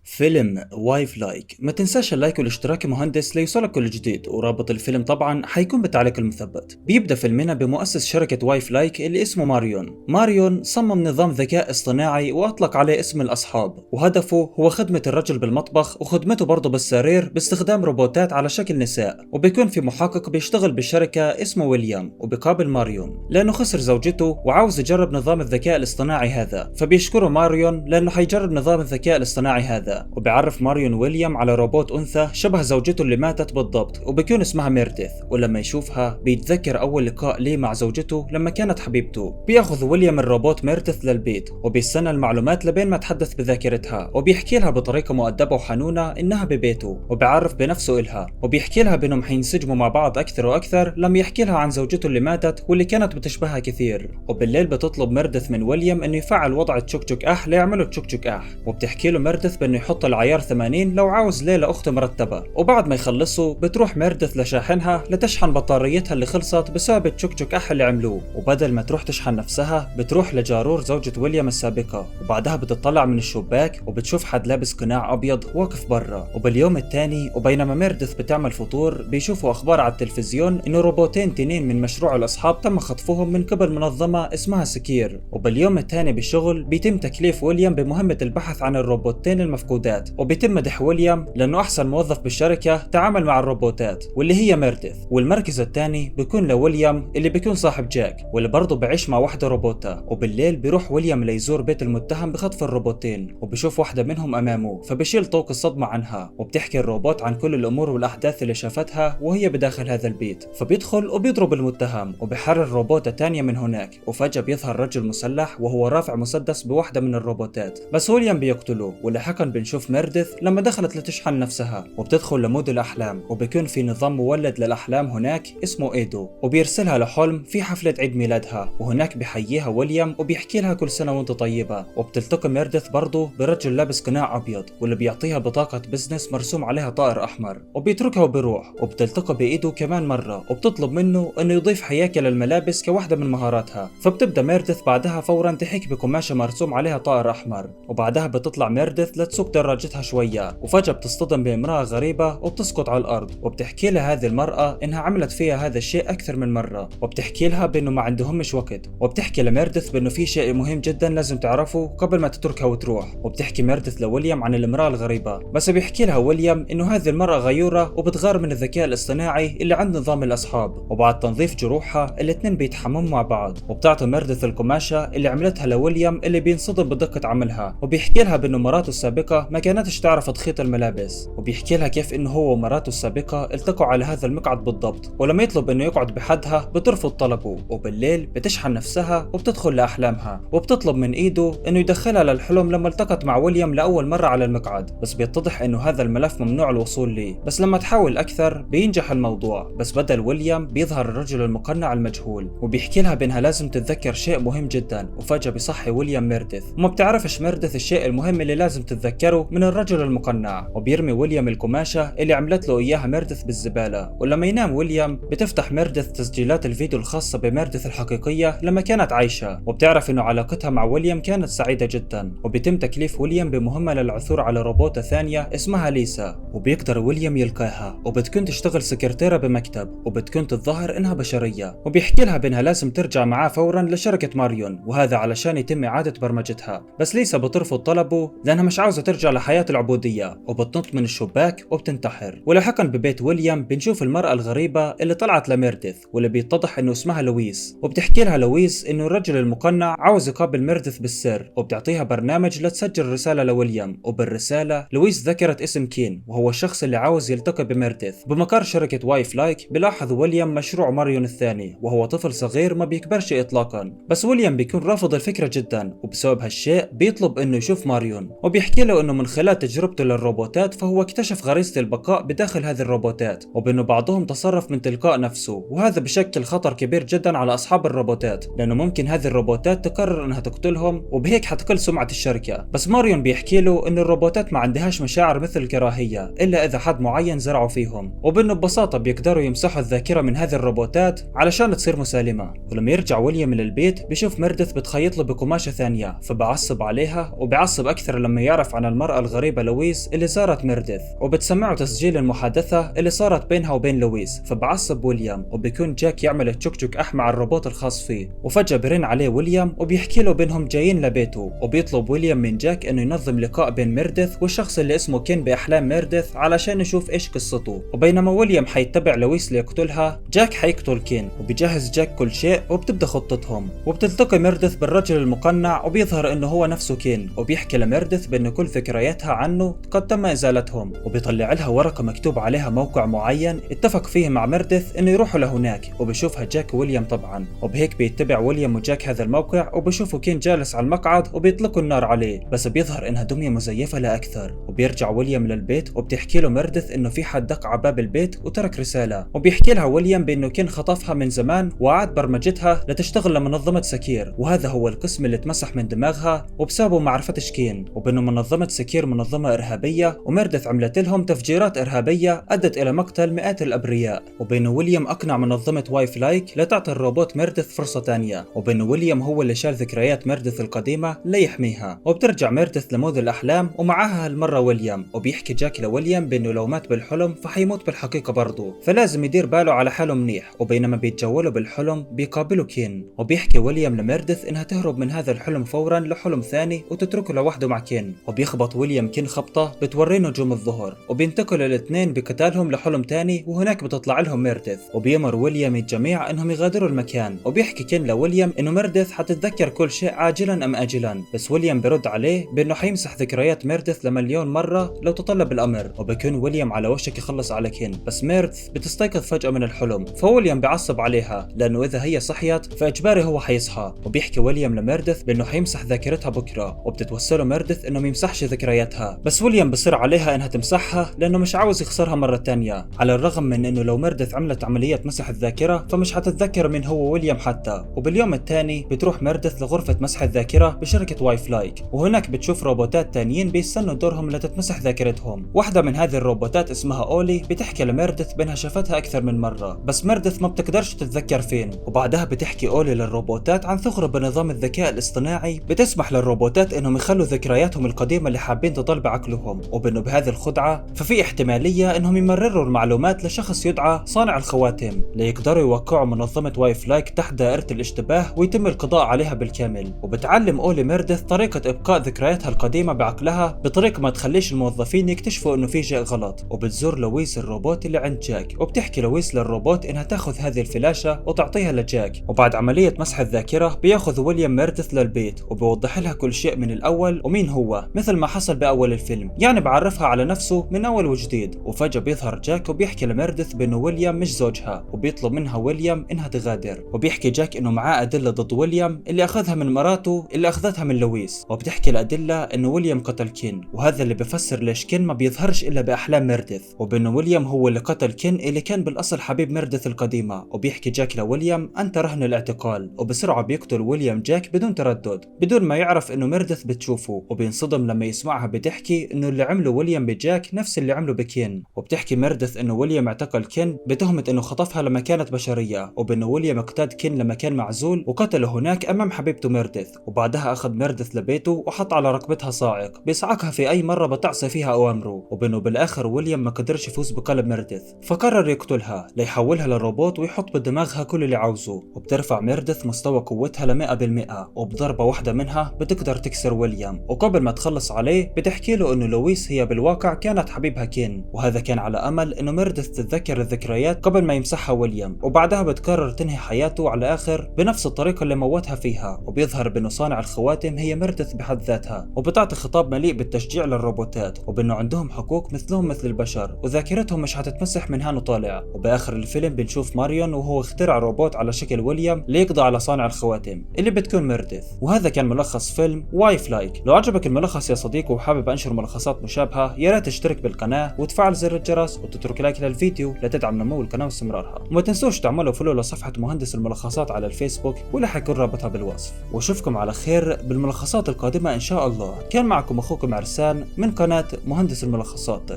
فيلم وايف لايك، ما تنساش اللايك والاشتراك يا مهندس ليوصلك كل جديد، ورابط الفيلم طبعا حيكون بالتعليق المثبت. بيبدأ فيلمنا بمؤسس شركة وايف لايك اللي اسمه ماريون صمم نظام ذكاء اصطناعي واطلق عليه اسم الاصحاب، وهدفه هو خدمة الرجل بالمطبخ وخدمته برضه بالسرير باستخدام روبوتات على شكل نساء. وبيكون في محقق بيشتغل بالشركة اسمه ويليام، وبيقابل ماريون لانه خسر زوجته وعاوز يجرب نظام الذكاء الاصطناعي هذا، فبيشكره ماريون لانه حيجرب نظام الذكاء الاصطناعي هذا. وبيعرف ماريون ويليام على روبوت أنثى شبه زوجته اللي ماتت بالضبط، وبيكون اسمها ميرديث. ولما يشوفها بيتذكر أول لقاء ليه مع زوجته لما كانت حبيبته. بياخذ ويليام الروبوت ميرديث للبيت وبيستنى المعلومات لبين ما تحدث بذاكرتها، وبيحكي لها بطريقة مؤدبة وحنونة إنها ببيته، وبيعرف بنفسه إلها، وبيحكي لها بأنهم حينسجموا مع بعض أكثر وأكثر لما يحكي لها عن زوجته اللي ماتت واللي كانت بتشبهها كثير. وبالليل بتطلب ميرديث من ويليام إنه يفعل وضع تشوك أح ليعملوا تشوك أح، وبتحكي له ميرديث بأنه يحط العيار 80 لو عاوز ليلة أخته مرتبة. وبعد ما يخلصوا بتروح ميرديث لشاحنها لتشحن بطاريتها اللي خلصت بسبب التشوك أح اللي عملوه، وبدل ما تروح تشحن نفسها بتروح لجارور زوجة ويليام السابقة. وبعدها بتطلع من الشباك وبتشوف حد لابس قناع أبيض واقف برا. وباليوم الثاني وبينما ميرديث بتعمل فطور بيشوفوا أخبار على التلفزيون إنه روبوتين تنين من مشروع الأصحاب تم خطفهم من قبل منظمة اسمها سكير. وباليوم الثاني بالشغل بيتم تكليف ويليام بمهمة البحث عن الروبوتين المفقودات، وبيتم مدح ويليام لأنه أحسن موظف بالشركة تعامل مع الروبوتات واللي هي ميرديث. والمركز الثاني بيكون لويليام اللي بيكون صاحب جاك واللي برضه بعيش مع واحدة روبوتة. وبالليل بيروح ويليام ليزور بيت المتهم بخطف الروبوتين، وبيشوف واحدة منهم أمامه فبشيل طوق الصدمة عنها، وبتحكي الروبوت عن كل الأمور والأحداث اللي شافتها وهي بداخل هذا البيت. فبيدخل وبيضرب المتهم وبيحرر روبوتة تانية من هناك، وفجأة بيظهر رجل مسلح وهو رافع مسدس بواحدة من الروبوتات، بس ويليام بيقتله. ولاحقا بنشوف ميرديث لما دخلت لتشحن نفسها وبتدخل لمود الأحلام، وبيكون في نظام مولد للأحلام هناك اسمه إيدو، وبيرسلها لحلم في حفلة عيد ميلادها، وهناك بيحييها ويليام وبيحكي لها كل سنة وانت طيبة. وبتلتقي ميرديث برضه برجل لابس قناع أبيض واللي بيعطيها بطاقة بزنس مرسوم عليها طائر أحمر، وبيتركها وبيروح. وبتلتقي بإيدو كمان مرة وبتطلب منه إنه يضيف حياكة للملابس كواحدة من مهاراتها. فبتبدأ ميرديث بعدها فورا تحك بقماشة مرسوم عليها طائر أحمر، وبعدها بتطلع ميرديث لتسوق دراجتها شوية، وفجأة بتصطدم بامرأة غريبة وبتسقط على الأرض. وبتحكي لها هذه المرأة إنها عملت فيها هذا الشيء أكثر من مرة، وبتحكي لها بأنه ما عندهمش وقت. وبتحكي لميرديث بأنه في شيء مهم جدا لازم تعرفه قبل ما تتركها وتروح. وبتحكي ميرديث لويليام عن المرأة الغريبة، بس بيحكي لها ويليام إنه هذه المرأة غيورة وبتغار من الذكاء الاصطناعي اللي عند نظام الأصحاب. وبعد تنظيف جروحها الاثنين بيتحمموا مع بعض، وبتعطي ميرديث القماشة اللي عملتها لويليام اللي بينصدم بدقة عملها. وبيحكي لها بأنه مراته السابقة ما كانتش تعرف تخيط الملابس، وبيحكي لها كيف إنه هو ومراته السابقة التقوا على هذا المقعد بالضبط. ولما يطلب إنه يقعد بحدها بترفض طلبه. وبالليل بتشحن نفسها وبتدخل لأحلامها، وبتطلب من إيده إنه يدخلها للحلم لما التقت مع ويليام لأول مرة على المقعد، بس بيتضح إنه هذا الملف ممنوع الوصول ليه. بس لما تحاول أكثر بينجح الموضوع، بس بدل ويليام بيظهر الرجل المقنع المجهول، وبيحكي لها بأنها لازم تتذكر شيء مهم جدا. وفجأة بيصحي ويليام ميرديث، وما بتعرفش ميرديث الشيء المهم اللي لازم تتذكره من الرجل المقنع. وبيرمي ويليام القماشة اللي عملت له إياها ميرديث بالزبالة. ولما ينام ويليام بتفتح ميرديث تسجيلات الفيديو الخاصة بميرديث الحقيقية لما كانت عايشة، وبتعرف إنه علاقتها مع ويليام كانت سعيدة جدا. وبيتم تكليف ويليام بمهمة للعثور على روبوتة ثانية اسمها ليسا، وبيقدر ويليام يلقاها، وبتكون تشتغل سكرتيرة بمكتب، وبتكون تتظاهر إنها بشرية. وبيحكي لها بأنها لازم ترجع معاه فورا لشركة ماريون، وهذا علشان يتم إعادة برمجتها. بس ليسا بترفض طلبه لأنها مش عاوزة ترجع لحياة العبودية، وبتنط من الشباك وبتنتحر. ولاحقا ببيت ويليام بنشوف المرأة الغريبة اللي طلعت لميرديث واللي بيتضح إنه اسمها لويس. وبتحكي لها لويس إنه الرجل المقنع عاوز يقابل ميرديث بالسر، وبتعطيها برنامج لتسجل رسالة لويليام. وبالرسالة لويس ذكرت اسم كين وهو الشخص اللي عاوز يلتقي بميرديث. بمقر شركة وايف لايك بلاحظ ويليام مشروع ماريون الثاني، وهو طفل صغير ما بيكبرش إطلاقا، بس ويليام بيكون رافض الفكرة جدا، وبسبب هالشيء بيطلب إنه يشوف ماريون. وبيحكي له إنه من خلال تجربته للروبوتات فهو اكتشف غريزة البقاء بداخل هذه الروبوتات، وبأنه بعضهم تصرف من تلقاء نفسه، وهذا بشكل خطر كبير جدا على أصحاب الروبوتات، لأنه ممكن هذه الروبوتات تقرر إنها تقتلهم وبهيك حتقل سمعة الشركة. بس ماريون بيحكي له إن الروبوتات ما عندهاش مشاعر مثل الكراهية، إلا إذا حد معين زرعوا فيهم، وبإنه ببساطة بيقدروا يمسحوا الذاكرة من هذه الروبوتات علشان تصير مسالمة. ولما يرجع ويليام للبيت بيشوف ميرديث بتخيط له بقماشة ثانية، فبعصب عليها وبيعصب أكثر لما يعرف عن المرأة الغريبة لويس اللي زارت ميرديث، وبتسمعه تسجيل المحادثة اللي صارت بينها وبين لويس، فبعصب ويليام. وبيكون جاك يعمل تشوك أح مع الروبوت الخاص فيه، وفجأة برن عليه ويليام وبيحكي له بينهم جايين لبيته، وبيطلب ويليام من جاك إنه ينظم لقاء بين ميرديث والشخص اللي اسمه كين بأحلام ميرديث علشان يشوف إيش قصته. وبينما ويليام حيتبع لويس ليقتلها، جاك حيقتل كين، وبيجهز جاك كل شيء وبتبدأ خطتهم. وبتلتقي ميرديث بالرجل المقنع وبيظهر إنه هو نفسه كين، وبيحكي لميرديث بإنه كل ذكرياتها عنه قد تم إزالتهم، وبيطلع لها ورقة مكتوب عليها موقع معين اتفق فيه مع ميرديث إنه يروحوا لهناك، وبيشوفها جاك وويليام طبعا. وبهيك بيتبع ويليام وجاك هذا الموقع، وبيشوفوا كين جالس على المقعد وبيطلقوا النار عليه، بس بيظهر إنها دمية مزيفة لا أكثر. وبيرجع ويليام للبيت وبتحكي له ميرديث إنه في حد دق على باب البيت وترك رسالة، وبيحكي لها ويليام بإنه كين خطفها من زمان وعاد برمجتها لتشتغل لمنظمة سكير، وهذا هو القسم اللي اتمسح من دماغها وبسببه ما عرفتش كين، وبإنه منظمة سكير منظمة إرهابية وميرديث عملت لهم تفجيرات إرهابية أدت إلى مقتل مئات الأبرياء، وبإنه ويليام أقنع منظمة وايف لايك لتعطي الروبوت ميرديث فرصة تانية، وبإنه ويليام هو اللي شال ذكريات ميرديث القديمة ليحميها. وبترجع ميرديث لموذ الأحلام ومعاها هالمرة ويليام، وبيحكي جاك لويليام بإنه لو مات بالحلم فحيموت بالحقيقة برضه، فلازم يدير باله على حاله منيح. وبينما بيتجولوا بالحلم بيقابلوا كين، وبيحكي ويليام لميرديث إنها تهرب من هذا الحلم فورا لحلم ثاني وتتركه لوحده مع كين، وبيخبط ويليام كين خبطة بتوري نجوم الظهر، وبينتقلوا الاثنين بقتالهم لحلم ثاني، وهناك بتطلع لهم ميرديث، وبيمر ويليام الجميع انهم يغادروا المكان. وبيحكي كين لويليام انه ميرديث حتتذكر كل شيء عاجلا ام اجلا، بس ويليام برد عليه بانه حيمسح ذكريات ميرديث لمليون مرة لو تطلب الامر. وبيكون ويليام على وشك يخلص على كين، بس ميرديث بتستيقظ فجأة من الحلم، فويليام بيعصب عليها لانه اذا هي صحيت فاجباري هو حيصحى. وبيحكي ويليام لميرديث بانه حيمسح ذاكرتها بكره، وبتتوسله ميرديث انه ما يمسحش ذكرياتها، بس ويليام بصر عليها انها تمسحها لانه مش عاوز يخسرها مرة تانية، على الرغم من انه لو ميرديث عملت عملية مسح الذاكرة فمش حتتذكر من هو ويليام حتى. وباليوم الثاني بتروح ميرديث لغرفة مسح الذاكرة بشركة وايف لايك، وهناك بتشوف روبوتات تانيين بيستنوا دورهم لتتمسح ذاكرتهم. واحدة من هذه الروبوتات اسمها اولي بتحكي لميرديث بانها شافتها اكثر من مرة، بس ميرديث ما بتقدرش تتذكر فين. وبعدها بتحكي اولي للروبوتات عن ثغرة بنظام الذكاء الاصطناعي بتسمح للروبوتات انهم يخلوا ذكرياتهم القديمة اللي حابين تضل بعقلهم، وبانه بهذه الخدعة ففي احتمالية انهم يمرروا المعلومات لشخص يدعى صانع الخواتم ليقدروا يوقعوا منظمة وايف لايك تحت دائرة الاشتباه ويتم القضاء عليها بالكامل. وبتعلم اولي ميرديث طريقة ابقاء ذكرياتها القديمة بعقلها بطريقة ما تخليش الموظفين يكتشفوا انه في شيء غلط. وبتزور لويس الروبوت اللي عند جاك، وبتحكي لويس للروبوت انها تاخذ هذه الفلاشة وتعطيها لجاك. وبعد عملية مسح الذاكرة بياخذ ويليام ميرديث للبيت وبيوضح لها كل شيء من الاول ومين هو، مثل ما حصل باول الفيلم، يعني بعرفها على نفسه من اول وجديد. وفجأة بيظهر جاك وبيحكي لميرديث بانه ويليام مش زوجها، وبيطلب منها ويليام انها تغادر. وبيحكي جاك انه معاه ادلة ضد ويليام اللي اخذها من مراته اللي اخذتها من لويس، وبتحكي الادلة انه ويليام قتل كين، وهذا اللي بفسر ليش كين ما بيظهرش الا باحلام ميرديث، وبانه ويليام هو اللي قتل كين اللي كان بالاصل حبيب ميرديث القديمة. وبيحكي جاك لويليام انت رهن الاعتقال، وبسرعة بيقتل ويليام جاك بدون تردد بدون ما يعرف انه ميرديث بتشوفه، وبينصدم لما يسمعها بتحكي انه اللي عمله ويليام بجاك نفس اللي عمله بكين. وبتحكي ميرديث انه ويليام اعتقل كين بتهمة انه خطفها لما كانت بشرية، وبانه ويليام اقتاد كين لما كان معزول وقتله هناك امام حبيبته ميرديث. وبعدها اخذ ميرديث لبيته وحط على رقبتها صاعق بيصعقها في اي مرة بتعصي فيها اوامره، وبانه بالاخر ويليام ما قدرش يفوز بقلب ميرديث فقرر يقتلها ليحولها للروبوت ويحط بدماغها كل اللي عاوزه. وبترفع ميرديث مستوى قوتها ل100%، وبضربة واحدة منها بتقدر تكسر ويليام. وقبل ما تخلص عليه بتحكي له انه لويس هي بالواقع كانت حبيبها كين، وهذا كان على امل انه ميرديث تتذكر الذكريات قبل ما يمسحها ويليام. وبعدها بتقرر تنهي حياته على الاخر بنفس الطريقة اللي موتها فيها، وبيظهر بانه صانع الخواتم هي ميرديث بحد ذاتها، وبتعطي خطاب مليء بالتشجيع للروبوتات وبانه عندهم حقوق مثلهم مثل البشر وذاكرتهم مش هتتمسح من هان وطالع. وباخر الفيلم بنشوف ماريون وهو اخترع روبوت على شكل ويليام ليقضي على صانع الخواتم اللي بتكون ميرديث. وهذا كان ملخص فيلم وايف لايك. لو عجبك الملخص يا صديقي وحابب انشر ملخصات مشابهة يا ريت تشترك بالقناة وتفعل زر الجرس وتترك لايك للفيديو لتدعم نمو القناة واستمرارها، وما تنسوش تعملوا فولو لصفحة مهندس الملخصات على الفيسبوك واللي حيكون رابطها بالوصف. واشوفكم على خير بالملخصات القادمة ان شاء الله. كان معكم اخوكم عرسان من قناة مهندس الملخصات.